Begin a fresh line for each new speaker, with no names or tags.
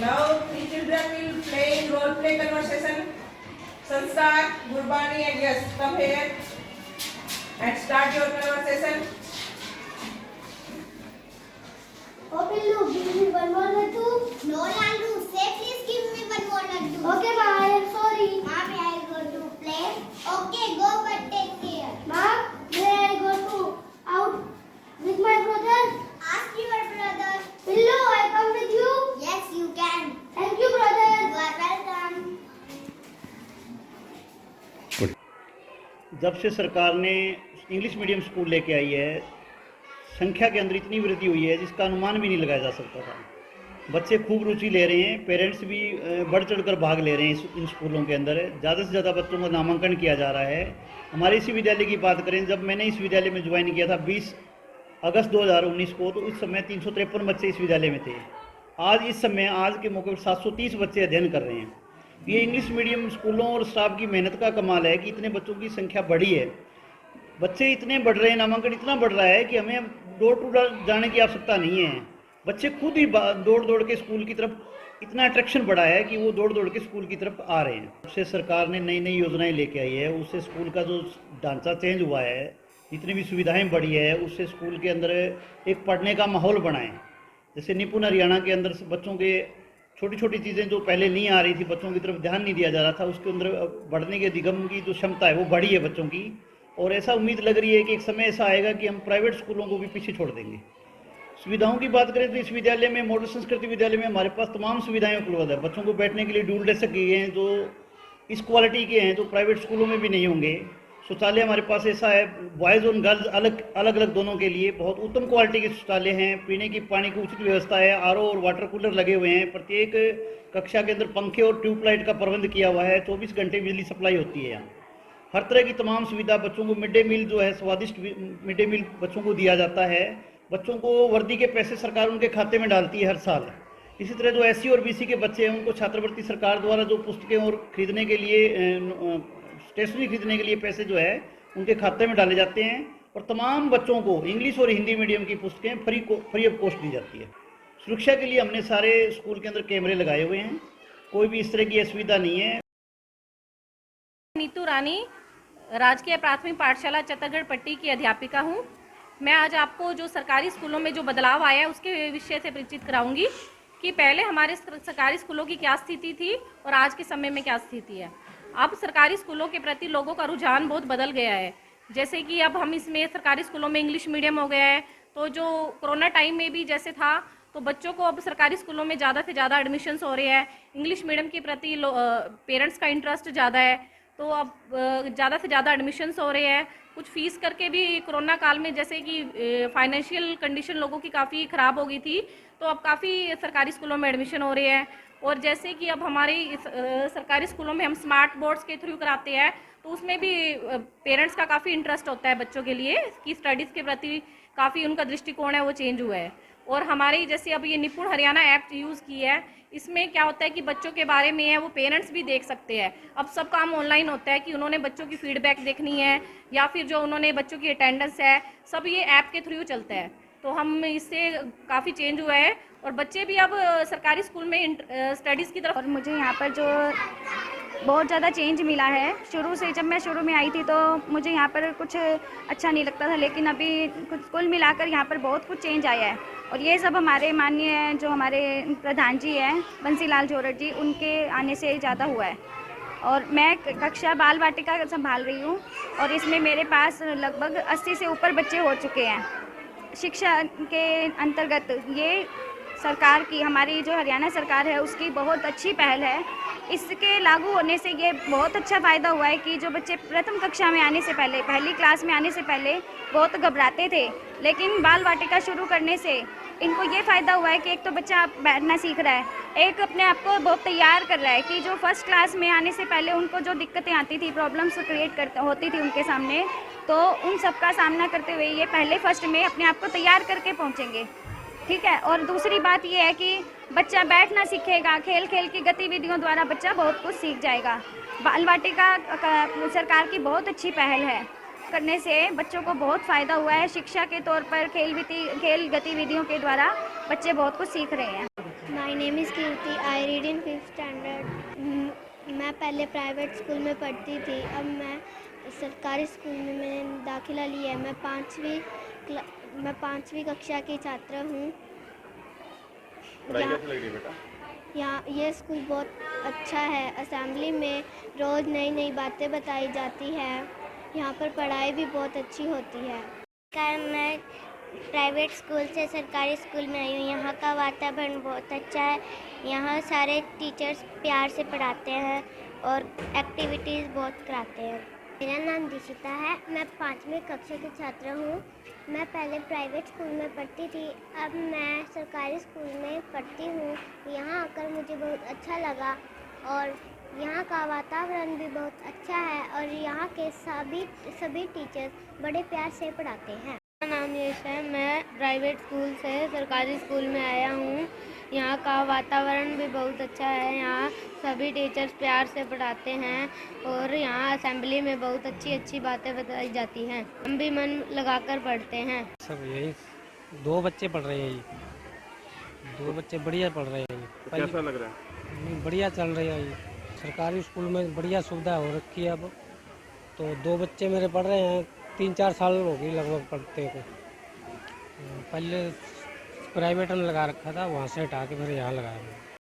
Now three children will play in role play conversation. Sanskar, Gurbani and Yash, come here and start your conversation.
Oh, Pillu, give me one more laddu.
No, Landu, say please give me one more laddu.
Okay, bye. I'm sorry.
Mommy, I go to play. Okay, go but take care.
Mom, may I go to out with my brother?
Ask your brother.
Pillu, I come with you.
Yes, you can.
Thank you, brother.
You are welcome.
जब से सरकार ने English medium school लेके आई है, संख्या के अंदर इतनी वृद्धि हुई है जिसका अनुमान भी नहीं लगाया जा सकता था। बच्चे खूब रुचि ले रहे हैं, पेरेंट्स भी बढ़ चढ़कर भाग ले रहे हैं इन स्कूलों के अंदर। ज़्यादा से ज़्यादा बच्चों का नामांकन किया जा रहा है। हमारे इसी विद्यालय की बात करें, जब मैंने इस विद्यालय में ज्वाइन किया था 20 अगस्त 2019 को, तो उस समय 353 बच्चे इस विद्यालय में थे। आज के मौके पर 730 बच्चे अध्ययन कर रहे हैं। ये इंग्लिश मीडियम स्कूलों और स्टाफ की मेहनत का कमाल है कि इतने बच्चों की संख्या बढ़ी है। बच्चे इतने बढ़ रहे हैं, नामांकन इतना बढ़ रहा है कि हमें डोर टू डोर जाने की आवश्यकता नहीं है। बच्चे खुद ही दौड़ दौड़ के स्कूल की तरफ, इतना अट्रैक्शन बढ़ा है कि वो दौड़ दौड़ के स्कूल की तरफ आ रहे हैं। उससे सरकार ने नई नई योजनाएं लेके आई है, उससे स्कूल का जो ढांचा चेंज हुआ है, जितनी भी सुविधाएं बढ़ी है, उससे स्कूल के अंदर एक पढ़ने का माहौल बना है। जैसे निपुण हरियाणा के अंदर बच्चों के छोटी छोटी चीज़ें जो पहले नहीं आ रही थी, बच्चों की तरफ ध्यान नहीं दिया जा रहा था, उसके अंदर बढ़ने के दिगम की जो क्षमता है वो बढ़ी है बच्चों की। और ऐसा उम्मीद लग रही है कि एक समय ऐसा आएगा कि हम प्राइवेट स्कूलों को भी पीछे छोड़ देंगे। सुविधाओं की बात करें तो इस विद्यालय में, मॉडल संस्कृति विद्यालय में, हमारे पास तमाम सुविधाएं उपलब्ध है। बच्चों को बैठने के लिए डूल डेस्क दिए हैं जो इस क्वालिटी के हैं जो प्राइवेट स्कूलों में भी नहीं होंगे। शौचालय हमारे पास ऐसा है, बॉयज़ और गर्ल्स अलग अलग दोनों के लिए बहुत उत्तम क्वालिटी के शौचालय हैं। पीने की पानी की उचित व्यवस्था है, आरओ और वाटर कूलर लगे हुए हैं। प्रत्येक कक्षा के अंदर पंखे और ट्यूबलाइट का प्रबंध किया हुआ है। 24 घंटे बिजली सप्लाई होती है यहाँ। हर तरह की तमाम सुविधा, बच्चों को मिड डे मील जो है, स्वादिष्ट मिड डे मील बच्चों को दिया जाता है। बच्चों को वर्दी के पैसे सरकार उनके खाते में डालती है हर साल। इसी तरह जो एससी और बीसी के बच्चे हैं उनको छात्रवृत्ति सरकार द्वारा जो पुस्तकें और खरीदने के लिए, स्टेशनरी खरीदने के लिए पैसे जो है उनके खाते में डाले जाते हैं। और तमाम बच्चों को इंग्लिश और हिंदी मीडियम की पुस्तकें फ्री ऑफ कॉस्ट दी जाती है। सुरक्षा के लिए हमने सारे स्कूल के अंदर कैमरे लगाए हुए हैं, कोई भी इस तरह की असुविधा नहीं है।
नीतू रानी, राजकीय प्राथमिक पाठशाला चतरगढ़ पट्टी की अध्यापिका हूँ। मैं आज आपको जो सरकारी स्कूलों में जो बदलाव आया है उसके विषय से परिचित कराऊंगी कि पहले हमारे सरकारी स्कूलों की क्या स्थिति थी और आज के समय में क्या स्थिति है। अब सरकारी स्कूलों के प्रति लोगों का रुझान बहुत बदल गया है। जैसे कि अब हम इसमें सरकारी स्कूलों में इंग्लिश मीडियम हो गया है, तो जो कोरोना टाइम में भी जैसे था, तो बच्चों को अब सरकारी स्कूलों में ज़्यादा से ज़्यादा एडमिशन्स हो रहे हैं। इंग्लिश मीडियम के प्रति पेरेंट्स का इंटरेस्ट ज़्यादा है, तो अब ज़्यादा से ज़्यादा एडमिशन्स हो रहे हैं। कुछ फीस करके भी कोरोना काल में, जैसे कि फाइनेंशियल कंडीशन लोगों की काफ़ी ख़राब हो गई थी, तो अब काफ़ी सरकारी स्कूलों में एडमिशन हो रहे हैं। और जैसे कि अब हमारी सरकारी स्कूलों में हम स्मार्ट बोर्ड्स के थ्रू कराते हैं, तो उसमें भी पेरेंट्स का काफ़ी इंटरेस्ट होता है बच्चों के लिए कि स्टडीज़ के प्रति काफ़ी उनका दृष्टिकोण है वो चेंज हुआ है। और हमारी जैसे अब ये निपुण हरियाणा ऐप यूज़ की है, इसमें क्या होता है कि बच्चों के बारे में है वो पेरेंट्स भी देख सकते हैं। अब सब काम ऑनलाइन होता है कि उन्होंने बच्चों की फीडबैक देखनी है या फिर जो उन्होंने बच्चों की अटेंडेंस है, सब ये ऐप के थ्रू चलता है। तो हम इससे काफ़ी चेंज हुआ है और बच्चे भी अब सरकारी स्कूल में स्टडीज़ की तरफ।
और मुझे यहाँ पर जो बहुत ज़्यादा चेंज मिला है, शुरू से जब मैं शुरू में आई थी तो मुझे यहाँ पर कुछ अच्छा नहीं लगता था, लेकिन अभी कुल मिलाकर यहाँ पर बहुत कुछ चेंज आया है। और ये सब हमारे माननीय जो हमारे प्रधान जी हैं बंसीलाल जोरट जी, उनके आने से ज़्यादा हुआ है। और मैं कक्षा बाल वाटिका संभाल रही हूँ और इसमें मेरे पास लगभग 80 से ऊपर बच्चे हो चुके हैं। शिक्षा के अंतर्गत ये सरकार की, हमारी जो हरियाणा सरकार है उसकी बहुत अच्छी पहल है। इसके लागू होने से ये बहुत अच्छा फ़ायदा हुआ है कि जो बच्चे प्रथम कक्षा में आने से पहले, पहली क्लास में आने से पहले बहुत घबराते थे, लेकिन बाल वाटिका शुरू करने से इनको ये फ़ायदा हुआ है कि एक तो बच्चा बैठना सीख रहा है, एक अपने आप को बहुत तैयार कर रहा है कि जो फर्स्ट क्लास में आने से पहले उनको जो दिक्कतें आती थी, प्रॉब्लम्स क्रिएट होती थी उनके सामने, तो उन सब का सामना करते हुए ये पहले फर्स्ट में अपने आप को तैयार करके पहुँचेंगे। ठीक है। और दूसरी बात ये है कि बच्चा बैठना सीखेगा, खेल खेल की गतिविधियों द्वारा बच्चा बहुत कुछ सीख जाएगा। बाल वाटिका सरकार की बहुत अच्छी पहल है, करने से बच्चों को बहुत फ़ायदा हुआ है। शिक्षा के तौर पर खेल गतिविधियों के द्वारा बच्चे बहुत कुछ सीख रहे हैं।
My name is Kirti, I read in 5th standard. मैं पहले प्राइवेट स्कूल में पढ़ती थी, अब मैं सरकारी स्कूल में मैंने दाखिला लिया है। मैं पाँचवीं कक्षा की छात्रा हूँ।
पढ़ाई कैसी लग रही है बेटा?
यहाँ ये स्कूल बहुत अच्छा है। असेंबली में रोज़ नई नई बातें बताई जाती है। यहाँ पर पढ़ाई भी बहुत अच्छी होती है।
मैं प्राइवेट स्कूल से सरकारी स्कूल में आई हूँ। यहाँ का वातावरण बहुत अच्छा है। यहाँ सारे टीचर्स प्यार से पढ़ाते हैं और एक्टिविटीज़ बहुत कराते हैं। मेरा नाम दिशिता है, मैं 5वीं कक्षा की छात्रा हूँ। मैं पहले प्राइवेट स्कूल में पढ़ती थी, अब मैं सरकारी स्कूल में पढ़ती हूँ। यहाँ आकर मुझे बहुत अच्छा लगा और यहाँ का वातावरण भी बहुत अच्छा है और यहाँ के सभी टीचर्स बड़े प्यार से पढ़ाते हैं।
मेरा नाम यश है, मैं प्राइवेट स्कूल से सरकारी स्कूल में आया हूँ। यहाँ का वातावरण भी बहुत अच्छा है। यहाँ सभी टीचर्स प्यार से पढ़ाते हैं और यहाँ असेंबली में बहुत अच्छी अच्छी बातें बताई जाती हैं। हम भी मन लगाकर पढ़ते हैं।
सब यही 2 बच्चे पढ़ रहे हैं, ये 2 बच्चे बढ़िया पढ़ रहे हैं।
तो कैसा लग रहा है?
बढ़िया चल रही है। ये सरकारी स्कूल में बढ़िया सुविधा हो रखी है अब। तो 2 बच्चे मेरे पढ़ रहे हैं, 3-4 साल हो गई लगभग पढ़ते को। पहले प्राइवेट में लगा रखा था, वहाँ से हटा के फिर यहाँ लगाया।